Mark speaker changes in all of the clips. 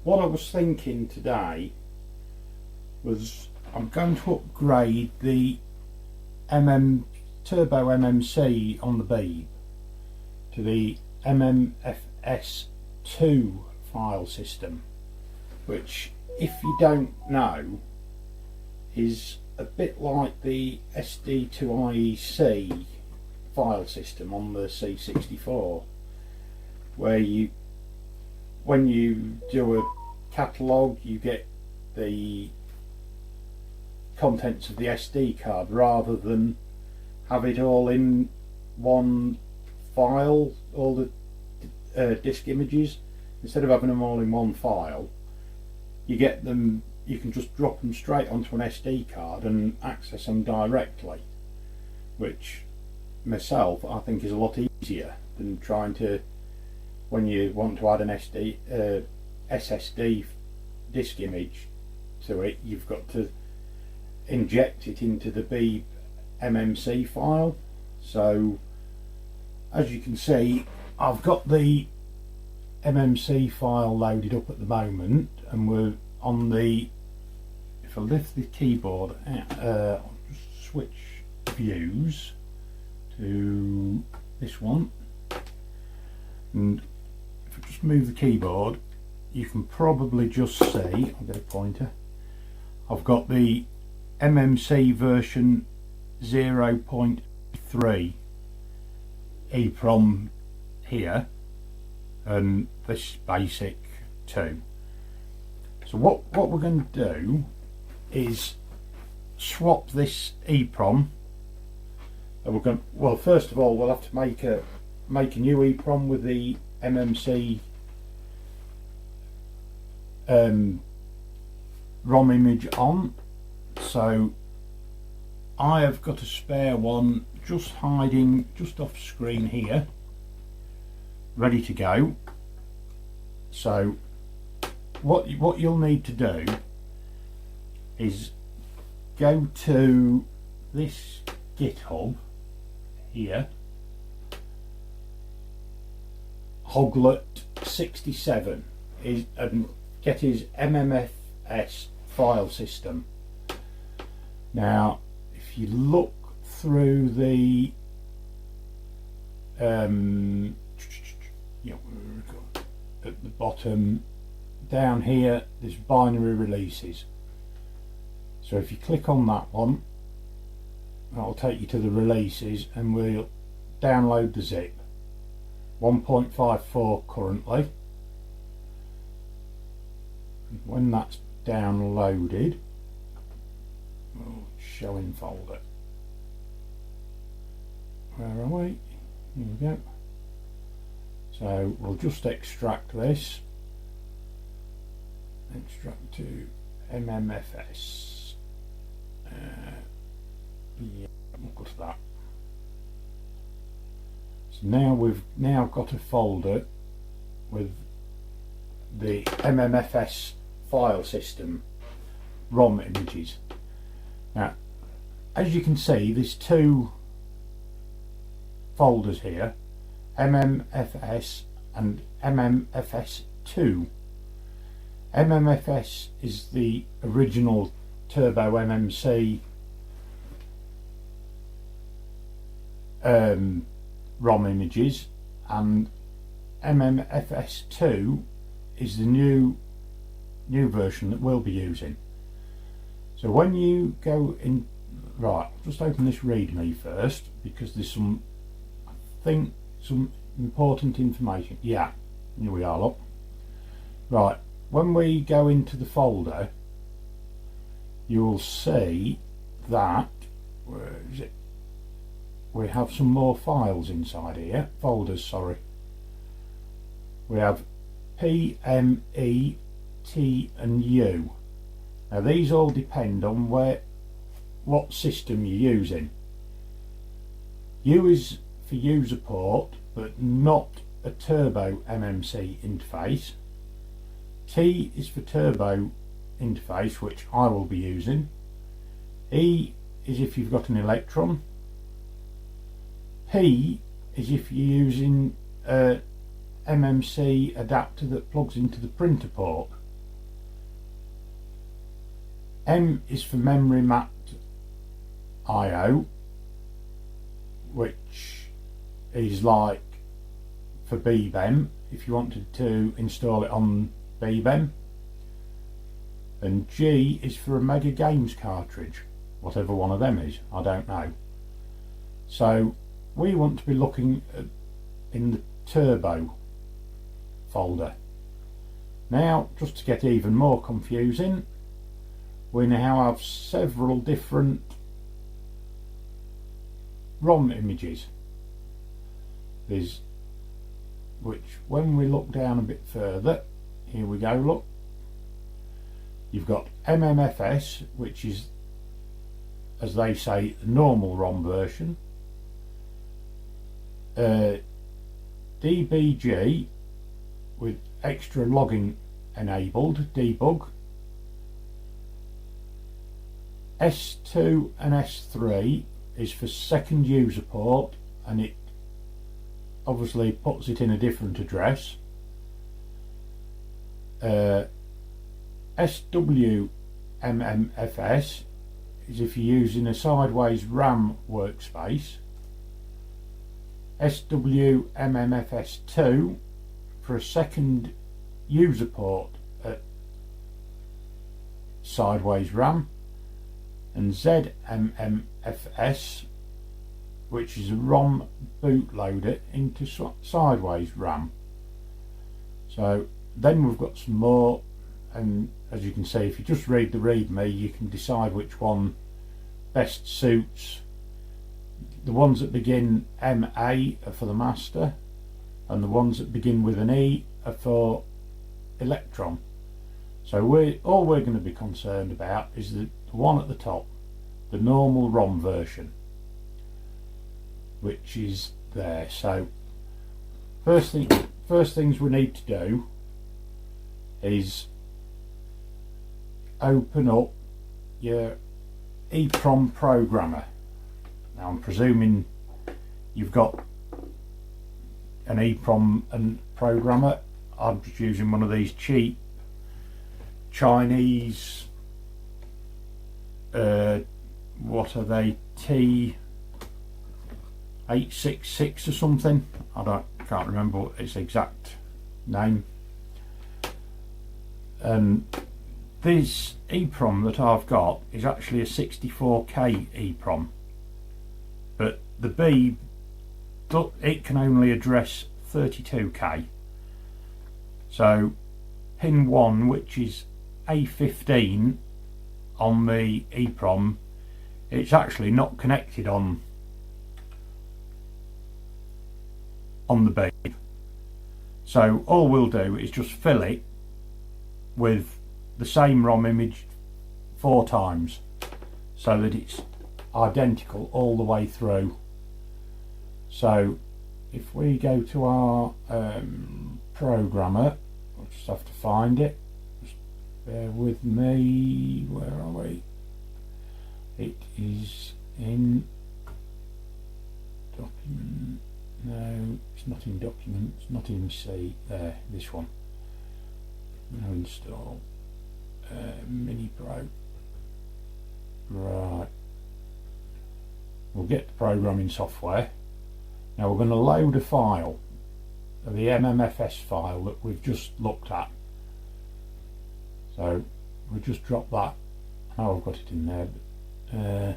Speaker 1: what I was thinking today was I'm going to upgrade the Turbo MMC on the Beeb to the MMFS2 file system, which, if you don't know, is a bit like the SD to IEC file system on the C64, where when you do a catalogue, you get the contents of the SD card rather than have it all in one file, all the disk images. Instead of having them all in one file, you get them, you can just drop them straight onto an SD card and access them directly, which myself I think is a lot easier than trying to, when you want to add an SSD disk image to it, you've got to inject it into the Beeb MMC file. So as you can see, I've got the MMC file loaded up at the moment, and we're on the, if I lift the keyboard I'll just switch views to this one, and if I just move the keyboard, you can probably just see, I'll get a pointer, I've got the MMC version 0.3 EEPROM here, and this basic 2. So what we're going to do is swap this EEPROM, and we're going to, well, first of all we'll have to make a new EEPROM with the MMC ROM image on. So I have got a spare one just hiding just off screen here, ready to go. So what you'll need to do is go to this GitHub here, Hoglet67 is, and get his MMFS file system. Now if you look through the at the bottom down here, there's binary releases. So if you click on that one, that'll take you to the releases, and we'll download the zip. 1.54 currently. When that's downloaded, we'll show in folder. Where are we? Here we go. So we'll just extract this, extract to MMFS. Yeah, we'll go to that. So now we've got a folder with the MMFS file system ROM images. Now as you can see, there's two folders here, MMFS and MMFS2. MMFS is the original Turbo MMC ROM images, and MMFS2 is the new version that we'll be using. So when you go in, right, just open this README first, because there's some, I think, some important information. Yeah, here we are, look. Right, when we go into the folder, you'll see that, where is it? We have some more files inside here, folders, sorry. We have P, M, E, T and U. Now these all depend on what system you're using. U is for user port, but not a Turbo MMC interface. T is for Turbo interface, which I will be using. E is if you've got an Eprom. P is if you're using a MMC adapter that plugs into the printer port. M is for memory mapped IO, which is like for BBEM if you wanted to install it on BBEM, and G is for a Mega Games cartridge, whatever one of them is, I don't know. So we want to be looking at, in the Turbo folder. Now, just to get even more confusing, we now have several different ROM images. There's, which when we look down a bit further, here we go, look, you've got MMFS, which is, as they say, the normal ROM version, DBG with extra logging enabled, debug, S2 and S3 is for second user port, and it obviously puts it in a different address. SWMMFS is if you're using a sideways RAM workspace. SWMMFS2 for a second user port at sideways RAM, and ZMMFS, which is a ROM bootloader into sideways RAM. So then we've got some more, and as you can see, if you just read the README, you can decide which one best suits. The ones that begin MA are for the master, and the ones that begin with an E are for Eprom. So all we're going to be concerned about is the one at the top, the normal ROM version, which is there. So first things we need to do is open up your Eprom Programmer. Now I'm presuming you've got an Eprom and Programmer. I'm just using one of these cheap Chinese, what are they, T866 or something. Can't remember what its exact name. And this EEPROM that I've got is actually a 64K EEPROM, but the B, it can only address 32K. So pin 1, which is A15 on the EEPROM, it's actually not connected on the B. So all we'll do is just fill it with the same ROM image 4 times so that it's identical all the way through. So if we go to our programmer, I'll just have to find it, just bear with me, where are we? It is in document, no it's not in document, it's not in C, there, this one, now install Mini Pro. Right, we'll get the programming software. Now we're going to load a file, the MMFS file that we've just looked at. So we'll just drop that. Oh, I've got it in there, but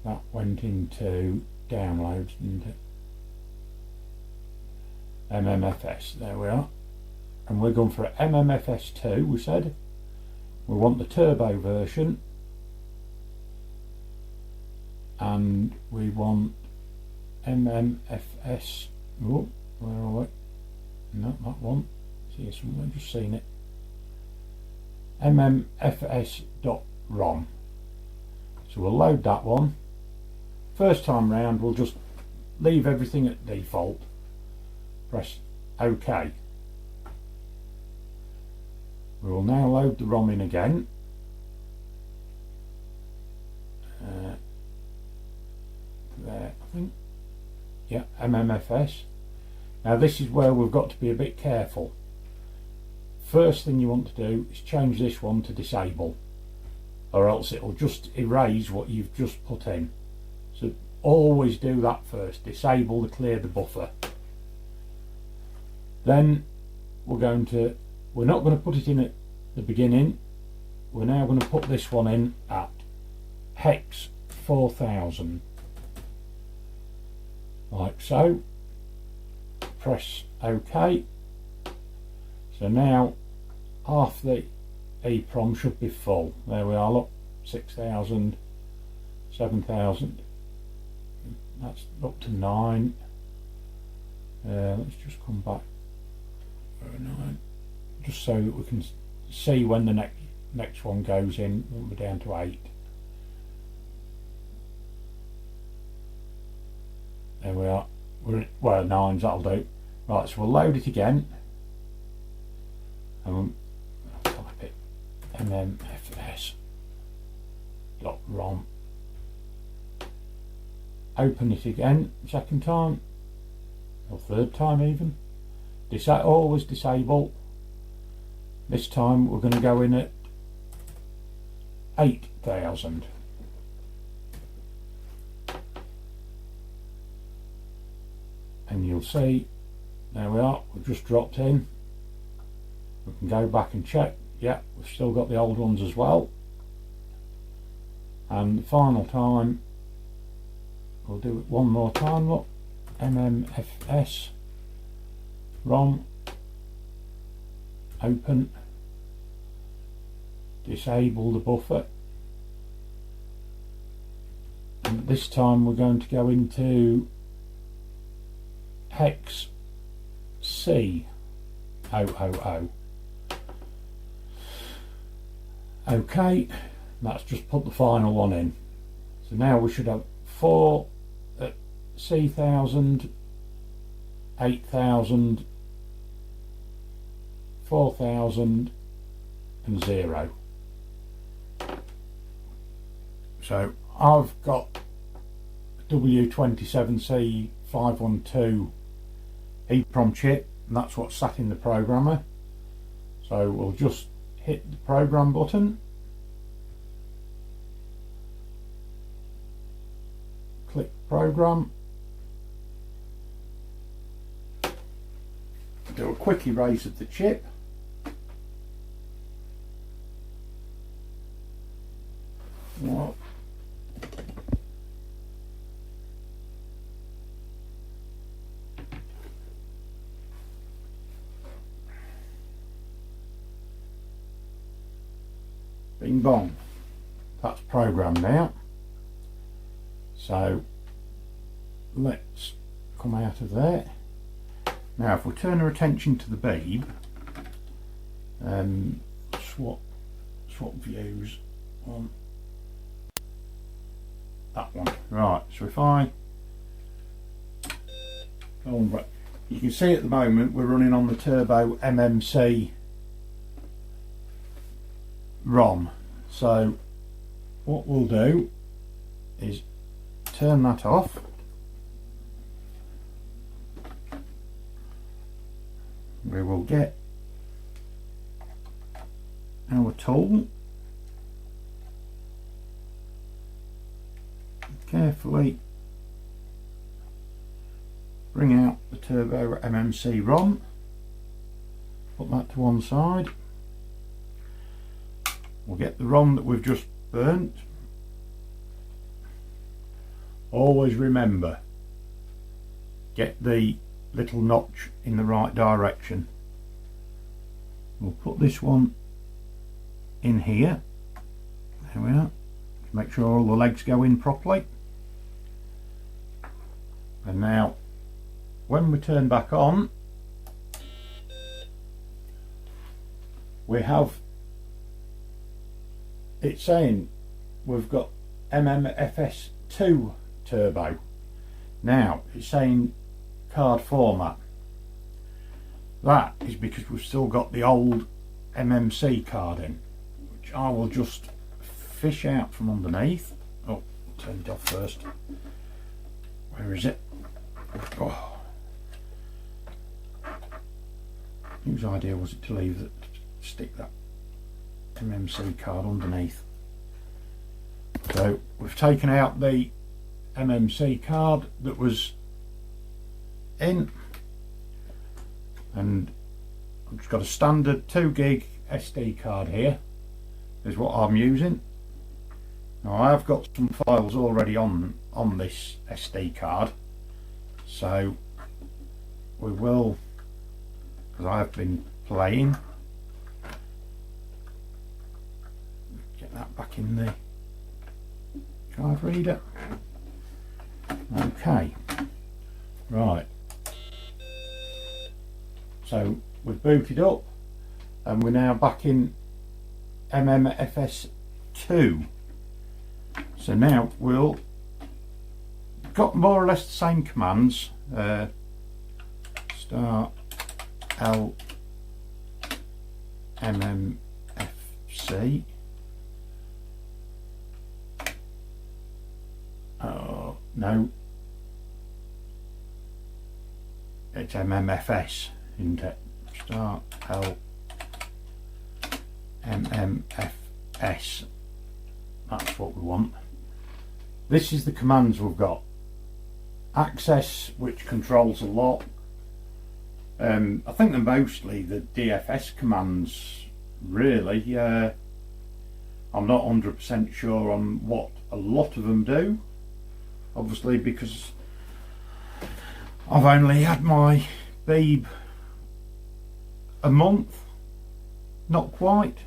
Speaker 1: that went into downloads, didn't it? MMFS, there we are. And we're going for MMFS2, we said. We want the turbo version, and we want MMFS, oh, where are we? Not that one, it's here somewhere, I've just seen it. MMFS.ROM. So we'll load that one. First time round we'll just leave everything at default, press OK. We will now load the ROM in again. There, I think. Yeah, MMFS. Now this is where we've got to be a bit careful. First thing you want to do is change this one to disable. or else it'll just erase what you've just put in. So always do that first. Disable the clear the buffer. Then we're not going to put it in at the beginning. We're now going to put this one in at hex 4000, like so. Press OK. So now half the EEPROM should be full. There we are, look, 6000, 7000, that's up to 9. Let's just come back for 9, just so that we can see when the next one goes in. We're down to 8. There we are. Well, 9s, that'll do. Right, so we'll load it again. And I'll type it MMFS.ROM. Open it again, second time, or third time even. Always disable. This time we're going to go in at 8000. And you'll see, there we are, we've just dropped in. We can go back and check. Yeah, we've still got the old ones as well. And the final time, we'll do it one more time. Look, MMFS ROM, open, disable the buffer, and this time we're going to go into hex C000. OK, that's just put the final one in. So now we should have 4 at C1000, 8000, 4000 and 0. So I've got W27C512 EEPROM chip, and that's what's sat in the programmer. So we'll just hit the program button, click program, do a quick erase of the chip. Well, bing bong, that's programmed now. So let's come out of there. Now if we turn our attention to the beeb, swap views on that one. Right, so if I go on back, you can see at the moment we're running on the Turbo MMC ROM. So what we'll do is turn that off. We will get our tool, carefully bring out the Turbo MMC ROM, put that to one side. We'll get the ROM that we've just burnt. Always remember, get the little notch in the right direction. We'll put this one in here. There we are. Make sure all the legs go in properly. And now when we turn back on, we have it's saying we've got MMFS2 turbo. Now it's saying card format. That is because we've still got the old MMC card in, which I will just fish out from underneath. Oh, turn it off first. Where is it? Oh. Whose idea was it to stick that MMC card underneath? So we've taken out the MMC card that was in, and I've just got a standard 2 gig SD card here, is what I'm using. Now I have got some files already on this SD card, so we will, because I have been playing, get that back in the card reader. Okay, right, so we've booted up and we're now back in MMFS2. So now we'll got more or less the same commands. Start L MMFC. Oh no, it's MMFS, isn't it? Start L MMFS. That's what we want. This is the commands we've got. Access, which controls a lot. I think they're mostly the DFS commands, really. I'm not 100% sure on what a lot of them do, obviously, because I've only had my Beeb a month, not quite,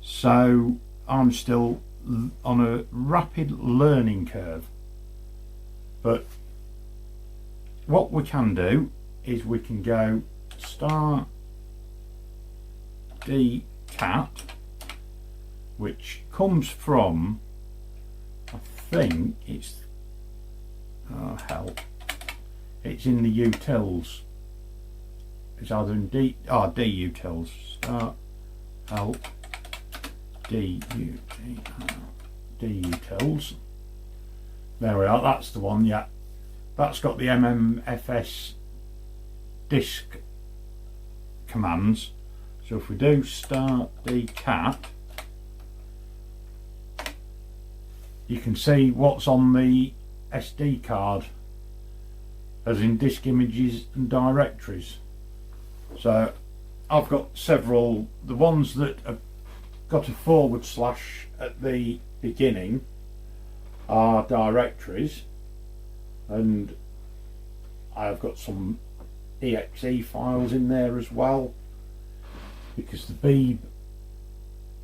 Speaker 1: so I'm still on a rapid learning curve. But what we can do is we can go start dcat, which comes from, I think it's, oh hell, it's in the utils. It's either in D utils. Start help D utils. There we are, that's the one, yeah. That's got the MMFS disk commands. So if we do start dcat, you can see what's on the SD card, as in disk images and directories. So I've got several, the ones that have got a / at the beginning are directories, and I've got some exe files in there as well, because the Beeb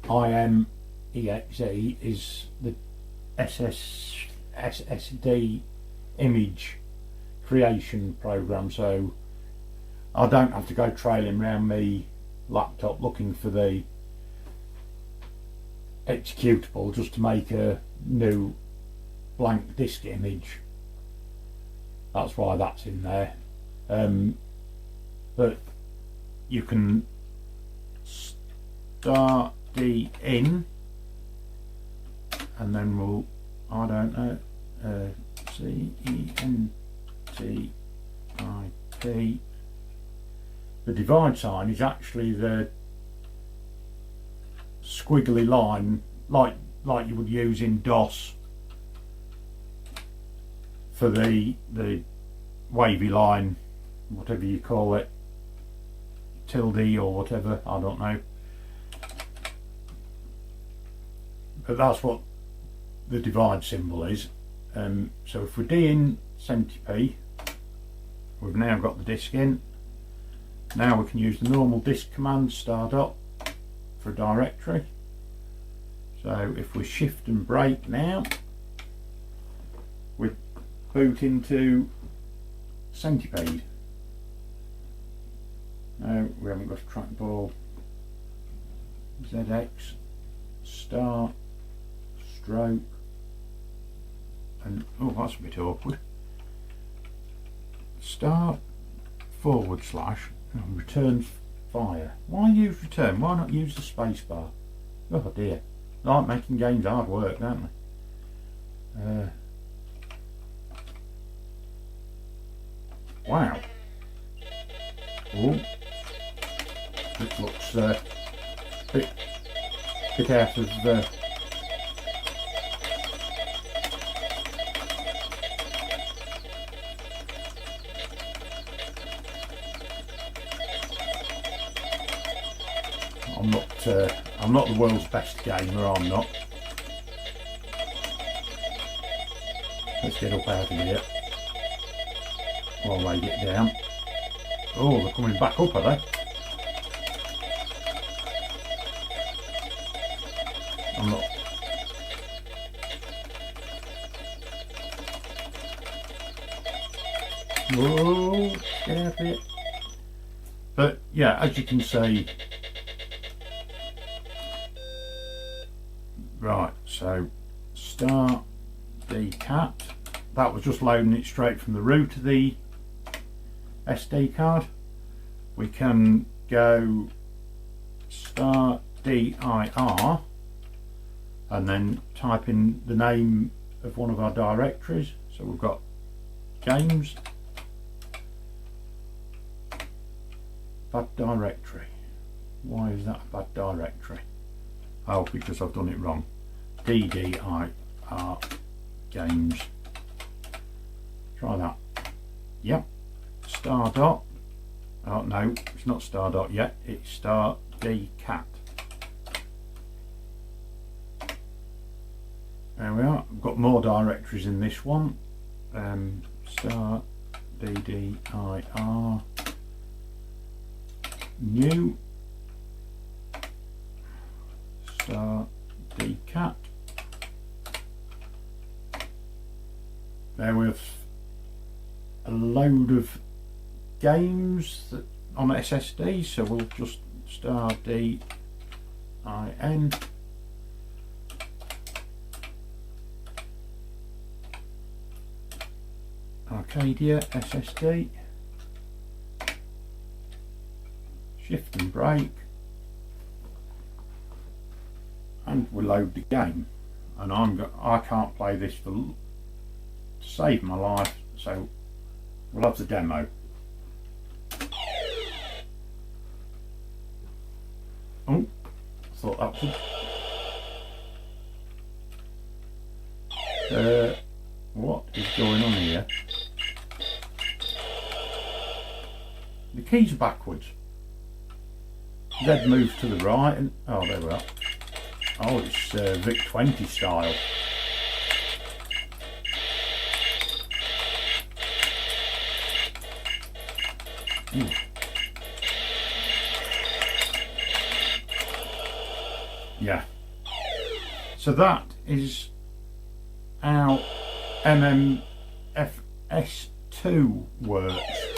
Speaker 1: IM exe is the SSD image creation program, so I don't have to go trailing around my laptop looking for the executable just to make a new blank disk image. That's why that's in there. But you can start the in, and then we'll, I don't know, CENTIP. The divide sign is actually the squiggly line, like you would use in DOS for the wavy line, whatever you call it, tilde or whatever, I don't know. But that's what the divide symbol is. So if we D in CENTIP, we've now got the disk in. Now we can use the normal disk command, start up, for a directory. So if we shift and break now, we boot into Centipede. No, we haven't got a trackball. ZX, start, stroke, and oh, that's a bit awkward. Start / and return fire. Why use return? Why not use the space bar? Oh dear. Like making games hard work, don't they? Wow. Oh, this looks bit out of I'm not the world's best gamer, I'm not. Let's get up out of here while they get down. Oh, they're coming back up, are they? I'm not. Whoa, get out of it. But yeah, as you can see, right, so start DCAT. That was just loading it straight from the root of the SD card. We can go start dir and then type in the name of one of our directories. So we've got games, bad directory. Why is that a bad directory? Oh, because I've done it wrong. DDIR games. Try that. Yep. Star dot. Oh no, it's not star dot yet. It's star dcat. There we are. I've got more directories in this one. Star DDIR new star dcat. There we have a load of games that on SSD, so we'll just star DIN Arcadia SSD, shift and break, and we'll load the game. And I can't play this to save my life, so we'll have the demo. Oh, I thought that was. What is going on here? The keys are backwards. Z moves to the right, and oh, there we are. Oh, it's VIC-20 style. Ooh. Yeah. So that is how MMFS2 works.